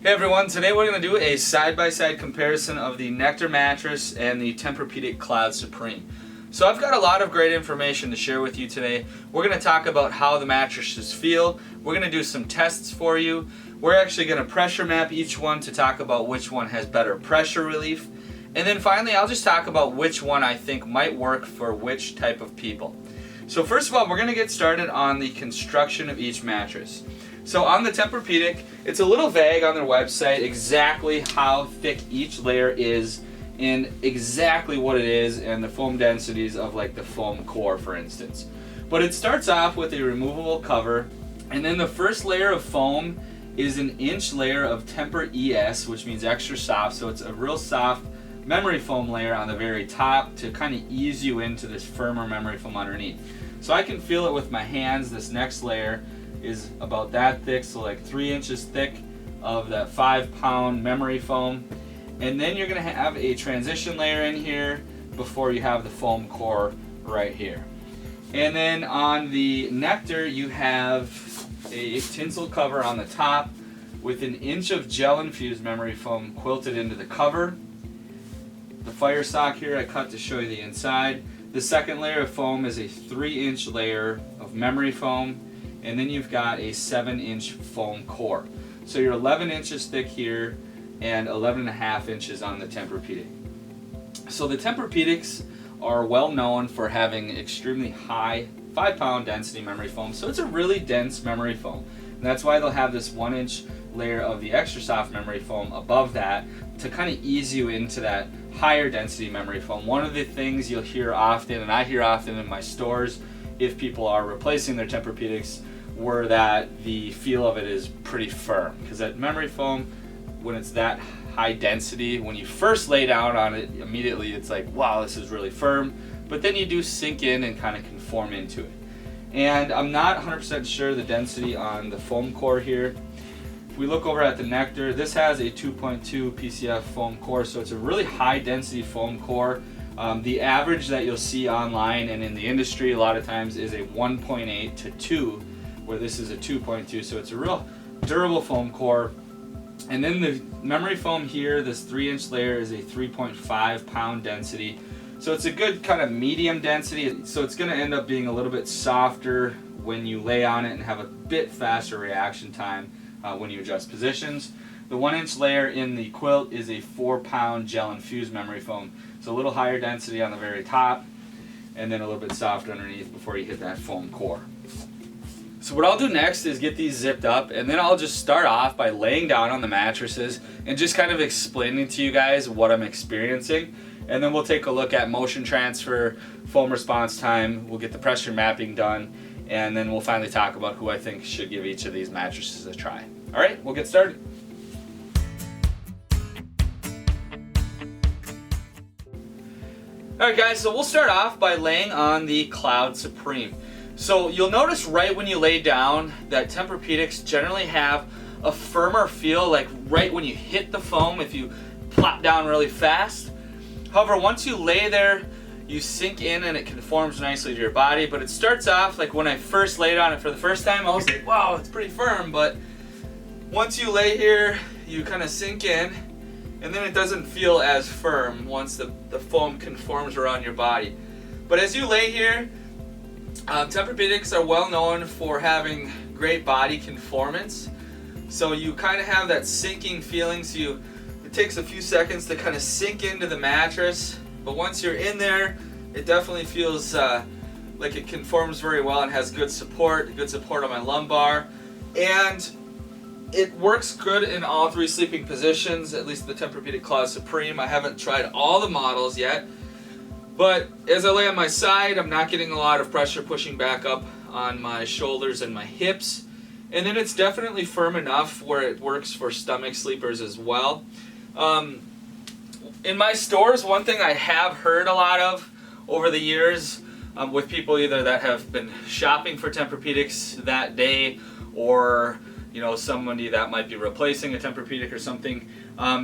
Hey everyone, today we're going to do a side-by-side comparison of the Nectar Mattress and the Tempurpedic Cloud Supreme. So I've got a lot of great information to share with you today. We're going to talk about how the mattresses feel. We're going to do some tests for you. We're actually going to pressure map each one to talk about which one has better pressure relief. And then finally I'll just talk about which one I think might work for which type of people. So first of all, we're going to get started on the construction of each mattress. So on the Tempurpedic, it's a little vague on their website exactly how thick each layer is and exactly what it is and the foam densities of like the foam core, for instance. But it starts off with a removable cover, and then the first layer of foam is an inch layer of Tempur ES, which means extra soft, so it's a real soft memory foam layer on the very top to kind of ease you into this firmer memory foam underneath. So I can feel it with my hands. This next layer is about that thick, so like 3 inches thick of that 5-pound memory foam. And then you're going to have a transition layer in here before you have the foam core right here. And then on the Nectar, you have a tinsel cover on the top with an inch of gel-infused memory foam quilted into the cover. The fire sock here I cut to show you the inside. The second layer of foam is a 3-inch layer of memory foam. And then you've got a 7-inch foam core. So you're 11 inches thick here and 11.5 inches on the Tempurpedic. So the Tempurpedics are well known for having extremely high 5-pound density memory foam. So it's a really dense memory foam. And that's why they'll have this 1-inch layer of the extra soft memory foam above that to kind of ease you into that higher density memory foam. One of the things you'll hear often, and I hear often in my stores if people are replacing their Tempurpedics, were that the feel of it is pretty firm, because that memory foam, when it's that high density, when you first lay down on it, immediately it's like, wow, this is really firm, but then you do sink in and kind of conform into it. And I'm not 100% sure the density on the foam core here. If we look over at the Nectar, this has a 2.2 PCF foam core, so it's a really high density foam core. The average that you'll see online and in the industry a lot of times is a 1.8 to 2, where this is a 2.2, so it's a real durable foam core. And then the memory foam here, this 3-inch layer, is a 3.5 pound density, so it's a good kind of medium density, so it's going to end up being a little bit softer when you lay on it and have a bit faster reaction time when you adjust positions. The 1-inch layer in the quilt is a 4-pound gel-infused memory foam, so a little higher density on the very top and then a little bit softer underneath before you hit that foam core. So what I'll do next is get these zipped up, and then I'll just start off by laying down on the mattresses and just kind of explaining to you guys what I'm experiencing. And then we'll take a look at motion transfer, foam response time, we'll get the pressure mapping done, and then we'll finally talk about who I think should give each of these mattresses a try. Alright, we'll get started. Alright guys, so we'll start off by laying on the Cloud Supreme. So you'll notice right when you lay down that Tempurpedics generally have a firmer feel, like right when you hit the foam if you plop down really fast. However, once you lay there, you sink in and it conforms nicely to your body. But it starts off like when I first laid on it for the first time, I was like, wow, it's pretty firm. But once you lay here, you kind of sink in, and then it doesn't feel as firm once the foam conforms around your body. But as you lay here, Tempurpedics are well known for having great body conformance, so you kind of have that sinking feeling. So it takes a few seconds to kind of sink into the mattress, but once you're in there, it definitely feels like it conforms very well and has good support on my lumbar, and it works good in all 3 sleeping positions, at least the Tempurpedic Cloud Supreme. I haven't tried all the models yet. But as I lay on my side, I'm not getting a lot of pressure pushing back up on my shoulders and my hips. And then it's definitely firm enough where it works for stomach sleepers as well. In my stores, one thing I have heard a lot of over the years with people either that have been shopping for Tempurpedics that day, or somebody that might be replacing a Tempurpedic or something,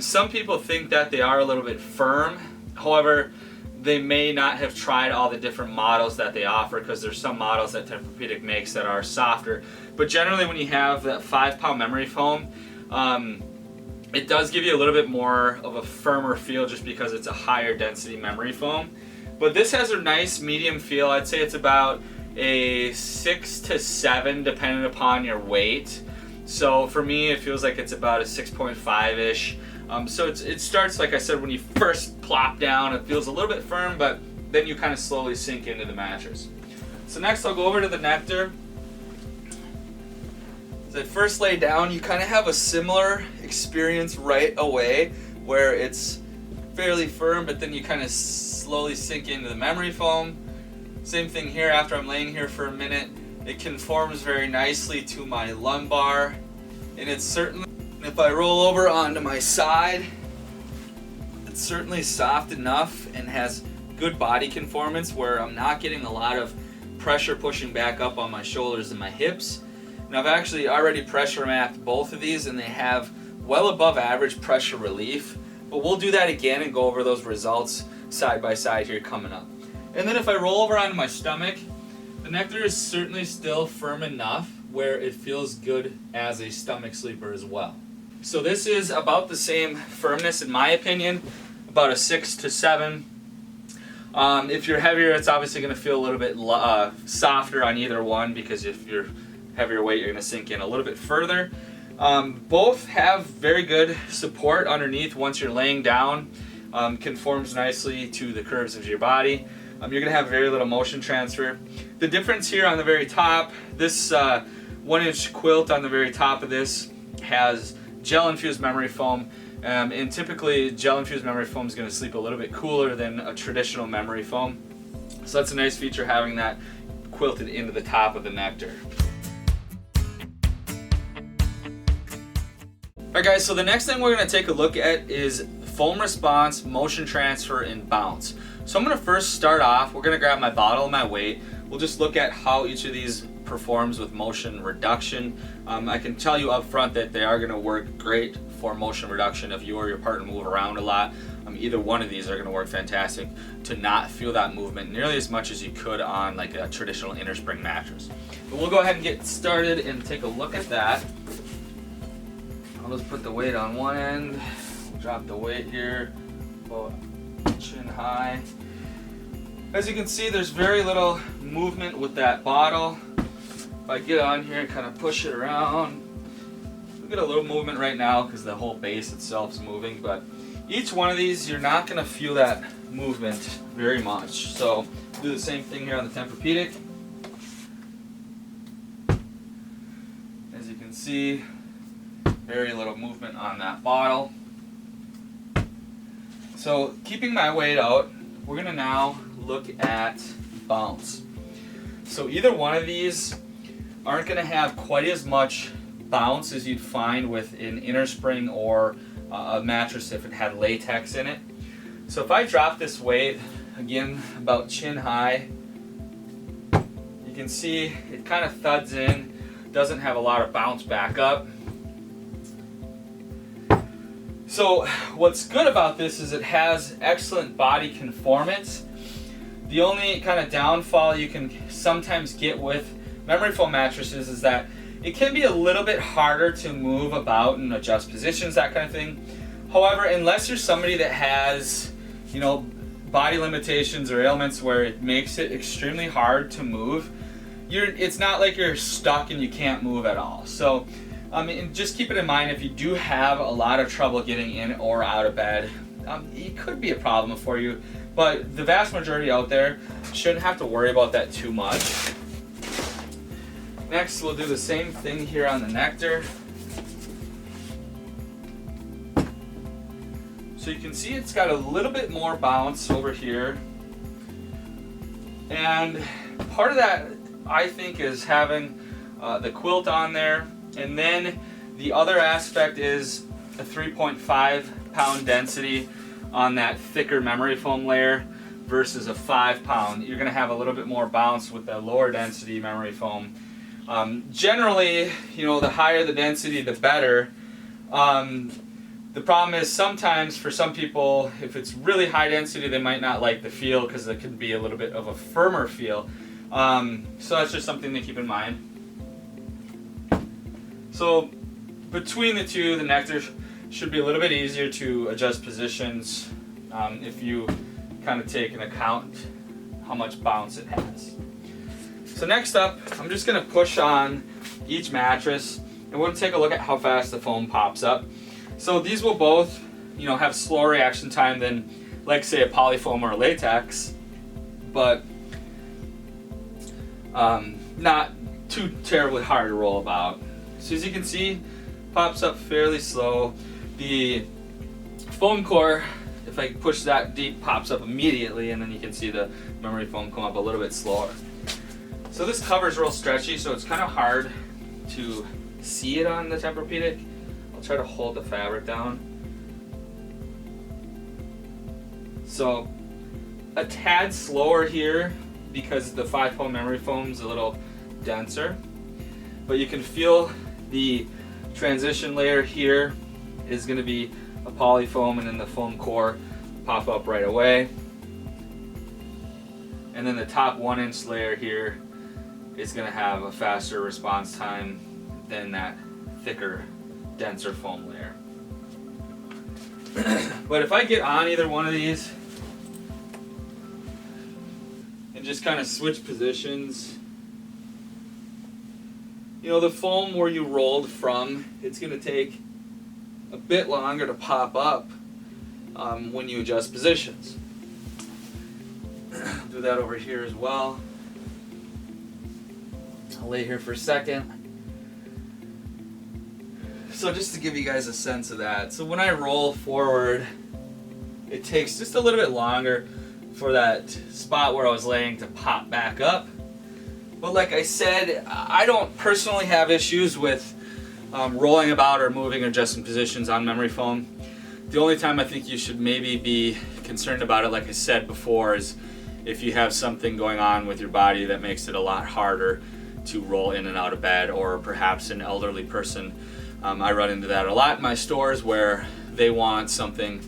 some people think that they are a little bit firm. However, they may not have tried all the different models that they offer, because there's some models that Tempurpedic makes that are softer. But generally when you have that 5-pound memory foam, it does give you a little bit more of a firmer feel just because it's a higher density memory foam. But this has a nice medium feel. I'd say it's about a 6 to 7 depending upon your weight. So for me, it feels like it's about a 6.5-ish. So it starts, like I said, when you first plop down, it feels a little bit firm, but then you kind of slowly sink into the mattress. So next I'll go over to the Nectar. As I first lay down, you kind of have a similar experience right away where it's fairly firm, but then you kind of slowly sink into the memory foam. Same thing here. After I'm laying here for a minute, it conforms very nicely to my lumbar, and it's certainly, if I roll over onto my side, it's certainly soft enough and has good body conformance where I'm not getting a lot of pressure pushing back up on my shoulders and my hips. And I've actually already pressure mapped both of these, and they have well above average pressure relief, but we'll do that again and go over those results side by side here coming up. And then if I roll over onto my stomach, the Nectar is certainly still firm enough where it feels good as a stomach sleeper as well. So this is about the same firmness in my opinion, about a 6 to 7. If you're heavier, it's obviously going to feel a little bit softer on either one, because if you're heavier weight, you're going to sink in a little bit further. Both have very good support underneath once you're laying down. Conforms nicely to the curves of your body. You're going to have very little motion transfer. The difference here on the very top, this 1-inch quilt on the very top of this has gel-infused memory foam. And typically gel-infused memory foam is going to sleep a little bit cooler than a traditional memory foam. So that's a nice feature, having that quilted into the top of the Nectar. Alright guys, so the next thing we're going to take a look at is foam response, motion transfer, and bounce. So I'm going to first start off, we're going to grab my bottle and my weight. We'll just look at how each of these performs with motion reduction. I can tell you up front that they are going to work great for motion reduction if you or your partner move around a lot. Either one of these are going to work fantastic to not feel that movement nearly as much as you could on like a traditional innerspring mattress. But we'll go ahead and get started and take a look at that. I'll just put the weight on one end, drop the weight here, about chin high. As you can see, there's very little movement with that bottle. If I get on here and kind of push it around, we get a little movement right now because the whole base itself is moving, but each one of these, you're not going to feel that movement very much. So do the same thing here on the Tempurpedic. As you can see, very little movement on that bottle. So keeping my weight out, we're going to now look at bounce. So either one of these aren't going to have quite as much bounce as you'd find with an innerspring or a mattress if it had latex in it. So if I drop this weight, again about chin high, you can see it kind of thuds in, doesn't have a lot of bounce back up. So what's good about this is it has excellent body conformance. The only kind of downfall you can sometimes get with memory foam mattresses is that it can be a little bit harder to move about and adjust positions, that kind of thing. However, unless you're somebody that has, body limitations or ailments where it makes it extremely hard to move, it's not like you're stuck and you can't move at all. So and just keep it in mind, if you do have a lot of trouble getting in or out of bed, it could be a problem for you, but the vast majority out there shouldn't have to worry about that too much. Next, we'll do the same thing here on the Nectar. So you can see it's got a little bit more bounce over here, and part of that I think is having the quilt on there. And then the other aspect is a 3.5 pound density on that thicker memory foam layer versus a 5 pound. You're going to have a little bit more bounce with the lower density memory foam. Generally, the higher the density, the better. The problem is sometimes for some people, if it's really high density, they might not like the feel because it could be a little bit of a firmer feel. So that's just something to keep in mind. So between the two, the Nectar should be a little bit easier to adjust positions if you kind of take into account how much bounce it has. So next up, I'm just going to push on each mattress and we're going to take a look at how fast the foam pops up. So these will both, have slower reaction time than, like say, a polyfoam or a latex, but not too terribly hard to roll about. So as you can see, pops up fairly slow. The foam core, if I push that deep, pops up immediately, and then you can see the memory foam come up a little bit slower. So this cover is real stretchy, so it's kind of hard to see it on the Tempurpedic. I'll try to hold the fabric down. So a tad slower here because the 5-point memory foam is a little denser, but you can feel the transition layer here is going to be a polyfoam, and then the foam core pop up right away, and then the top 1-inch layer here is going to have a faster response time than that thicker, denser foam layer. But if I get on either one of these and just kind of switch positions, the foam where you rolled from, it's going to take a bit longer to pop up when you adjust positions. Do that over here as well. I'll lay here for a second. So just to give you guys a sense of that, so when I roll forward, it takes just a little bit longer for that spot where I was laying to pop back up. But like I said, I don't personally have issues with rolling about or moving or adjusting positions on memory foam. The only time I think you should maybe be concerned about it, like I said before, is if you have something going on with your body that makes it a lot harder to roll in and out of bed, or perhaps an elderly person. I run into that a lot in my stores where they want something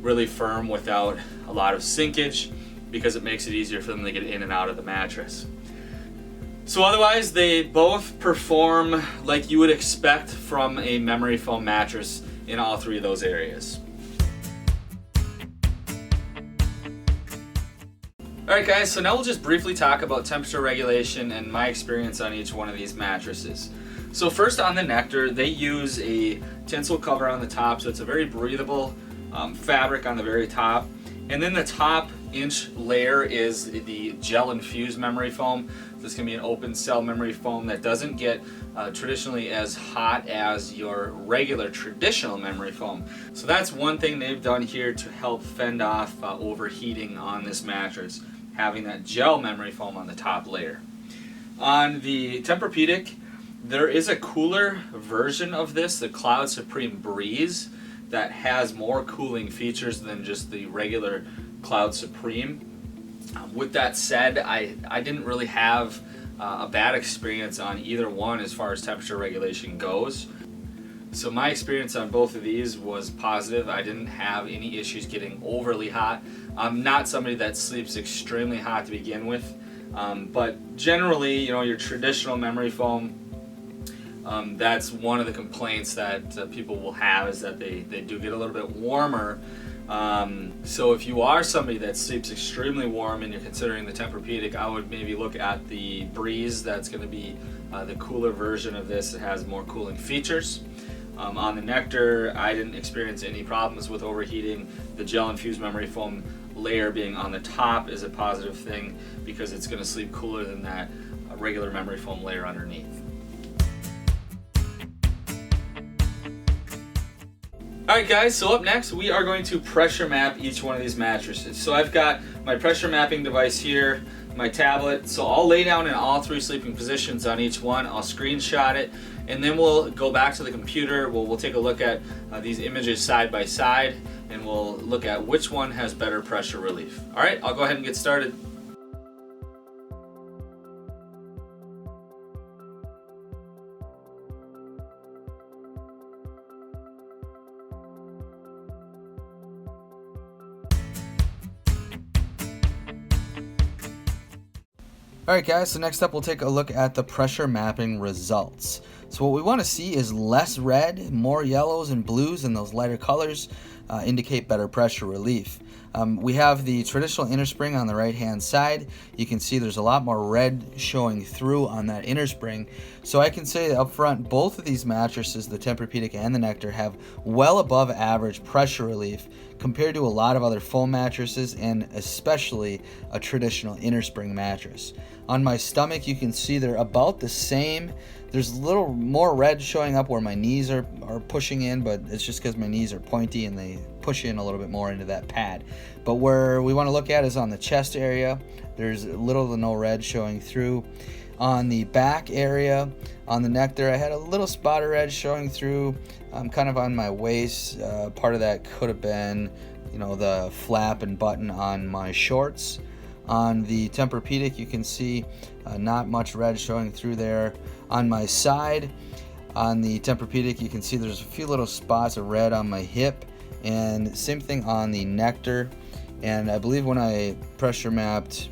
really firm without a lot of sinkage because it makes it easier for them to get in and out of the mattress. So otherwise, they both perform like you would expect from a memory foam mattress in all three of those areas. Alright guys, so now we'll just briefly talk about temperature regulation and my experience on each one of these mattresses. So first, on the Nectar, they use a tinsel cover on the top, so it's a very breathable fabric on the very top. And then the top inch layer is the gel infused memory foam. This can be an open cell memory foam that doesn't get traditionally as hot as your regular traditional memory foam. So that's one thing they've done here to help fend off overheating on this mattress, having that gel memory foam on the top layer. On the Tempurpedic, there is a cooler version of this, the Cloud Supreme Breeze, that has more cooling features than just the regular Cloud Supreme. With that said, I didn't really have a bad experience on either one as far as temperature regulation goes. So my experience on both of these was positive. I didn't have any issues getting overly hot. I'm not somebody that sleeps extremely hot to begin with, but generally, your traditional memory foam, that's one of the complaints that people will have, is that they do get a little bit warmer. So if you are somebody that sleeps extremely warm and you're considering the Tempurpedic, I would maybe look at the Breeze. That's going to be the cooler version of this. It has more cooling features. On the Nectar, I didn't experience any problems with overheating. The gel infused memory foam layer being on the top is a positive thing because it's going to sleep cooler than that regular memory foam layer underneath. Alright guys, so up next we are going to pressure map each one of these mattresses. So I've got my pressure mapping device here, my tablet, so I'll lay down in all three sleeping positions on each one. I'll screenshot it, and then we'll go back to the computer. We'll take a look at these images side by side, and we'll look at which one has better pressure relief. Alright, I'll go ahead and get started. Alright guys, so next up we'll take a look at the pressure mapping results. So what we want to see is less red, more yellows and blues, and those lighter colors indicate better pressure relief. We have the traditional inner spring on the right hand side. You can see there's a lot more red showing through on that inner spring. So I can say up front, both of these mattresses, the Tempurpedic and the Nectar, have well above average pressure relief compared to a lot of other foam mattresses, and especially a traditional inner spring mattress. On my stomach, you can see they're about the same. There's a little more red showing up where my knees are pushing in, but it's just because my knees are pointy and they push in a little bit more into that pad. But where we want to look at is on the chest area. There's little to no red showing through. On the back area, on the Nectar, I had a little spot of red showing through, kind of on my waist. Part of that could have been, the flap and button on my shorts. On the Tempurpedic, you can see not much red showing through there. On my side, on the Tempurpedic, you can see there's a few little spots of red on my hip, and same thing on the Nectar. And I believe when I pressure mapped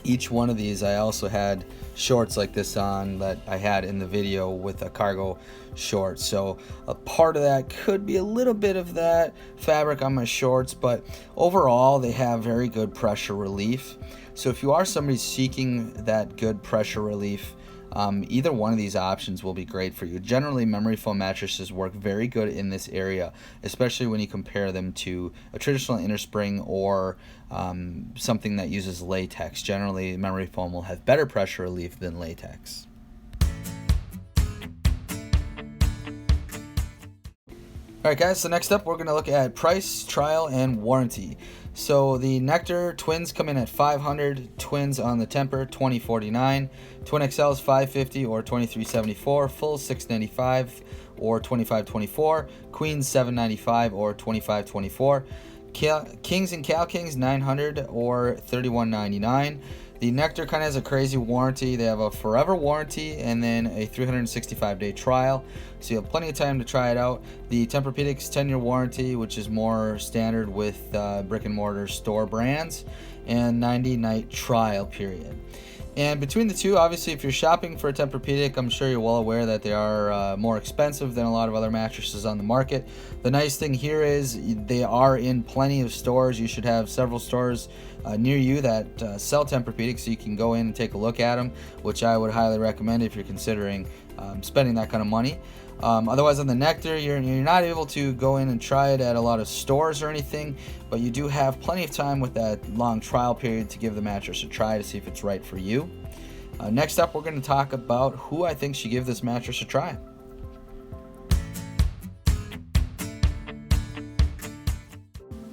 each one of these, I also had shorts like this on that I had in the video with a cargo short. So a part of that could be a little bit of that fabric on my shorts, but overall they have very good pressure relief. So if you are somebody seeking that good pressure relief, either one of these options will be great for you. Generally, memory foam mattresses work very good in this area, especially when you compare them to a traditional inner spring or something that uses latex. Generally, memory foam will have better pressure relief than latex. Alright guys, so next up we're going to look at price, trial, and warranty. So the Nectar twins come in at $500, twins on the Tempur $2049, twin XL is $550 or $2374, full $695 or $2524, queens $795 or $2524, kings and Cal Kings $900 or $3199. The Nectar kind of has a crazy warranty. They have a forever warranty and then a 365-day trial, so you have plenty of time to try it out. The Tempurpedic's 10-year warranty, which is more standard with brick and mortar store brands, and 90-night trial period. And between the two, obviously, if you're shopping for a Tempurpedic, I'm sure you're well aware that they are more expensive than a lot of other mattresses on the market. The nice thing here is they are in plenty of stores. You should have several stores near you that sell Tempurpedic, so you can go in and take a look at them, which I would highly recommend if you're considering spending that kind of money. Otherwise, on the Nectar, you're not able to go in and try it at a lot of stores or anything, but you do have plenty of time with that long trial period to give the mattress a try to see if it's right for you. Next up, we're going to talk about who I think should give this mattress a try.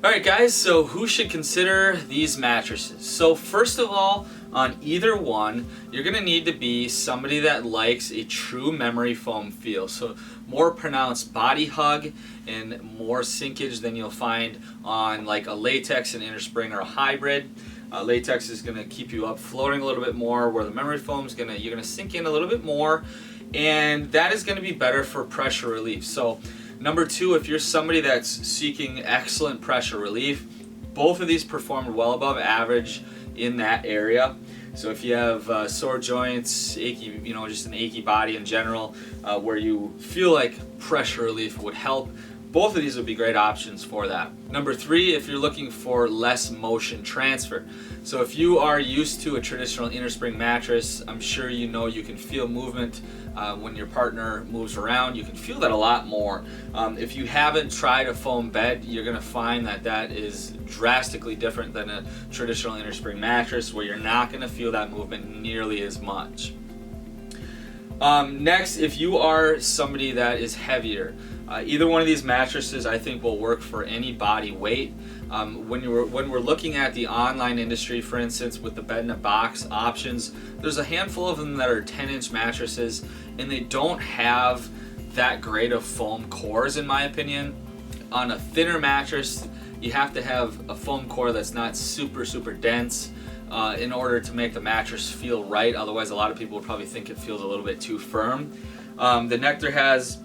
Alright guys, so who should consider these mattresses? So first of all, on either one, you're going to need to be somebody that likes a true memory foam feel. So more pronounced body hug and more sinkage than you'll find on like a latex and inner spring or a hybrid. Latex is going to keep you up floating a little bit more, where the memory foam is you're going to sink in a little bit more, and that is going to be better for pressure relief. So number two, if you're somebody that's seeking excellent pressure relief, both of these performed well above average in that area. So if you have sore joints, achy, just an achy body in general, where you feel like pressure relief would help, both of these would be great options for that. Number three, if you're looking for less motion transfer. So if you are used to a traditional inner spring mattress, I'm sure you know you can feel movement when your partner moves around. You can feel that a lot more. If you haven't tried a foam bed, you're going to find that that is drastically different than a traditional inner spring mattress, where you're not going to feel that movement nearly as much. Next, if you are somebody that is heavier, either one of these mattresses I think will work for any body weight. When we're looking at the online industry, for instance, with the bed-in-a-box options, there's a handful of them that are 10-inch mattresses, and they don't have that great of foam cores, in my opinion. On a thinner mattress, you have to have a foam core that's not super dense in order to make the mattress feel right. Otherwise, a lot of people would probably think it feels a little bit too firm. The Nectar has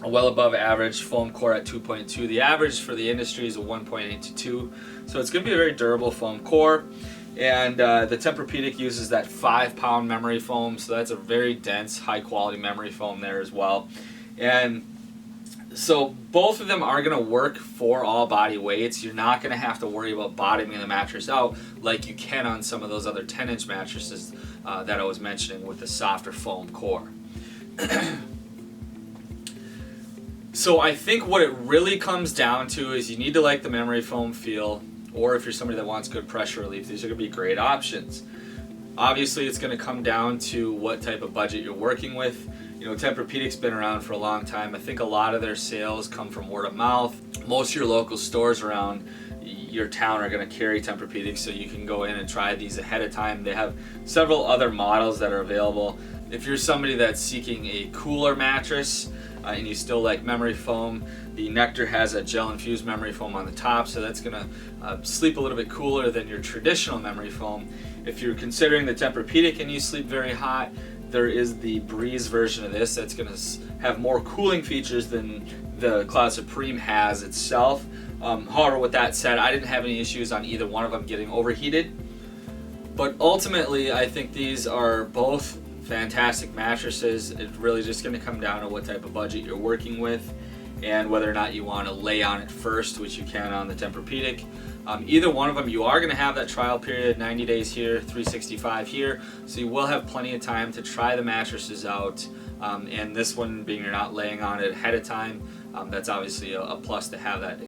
a well above average foam core at 2.2. The average for the industry is a 1.8 to 2. So it's going to be a very durable foam core. And the Tempurpedic uses that 5-pound memory foam, so that's a very dense, high-quality memory foam there as well. And so both of them are going to work for all body weights. You're not going to have to worry about bottoming the mattress out like you can on some of those other 10-inch mattresses that I was mentioning with the softer foam core. So I think what it really comes down to is you need to like the memory foam feel, or if you're somebody that wants good pressure relief, these are going to be great options. Obviously, it's going to come down to what type of budget you're working with. You know, Tempurpedic's been around for a long time. I think a lot of their sales come from word of mouth. Most of your local stores around your town are going to carry Tempurpedic, so you can go in and try these ahead of time. They have several other models that are available. If you're somebody that's seeking a cooler mattress and you still like memory foam, the Nectar has a gel-infused memory foam on the top, so that's going to sleep a little bit cooler than your traditional memory foam. If you're considering the Tempurpedic and you sleep very hot, there is the Breeze version of this that's going to have more cooling features than the Cloud Supreme has itself. However, with that said, I didn't have any issues on either one of them getting overheated. But ultimately, I think these are both fantastic mattresses. It's really just going to come down to what type of budget you're working with and whether or not you want to lay on it first, which you can on the Tempurpedic. Either one of them, you are going to have that trial period, 90 days here, 365 here, so you will have plenty of time to try the mattresses out. And this one, being you're not laying on it ahead of time, that's obviously a plus to have that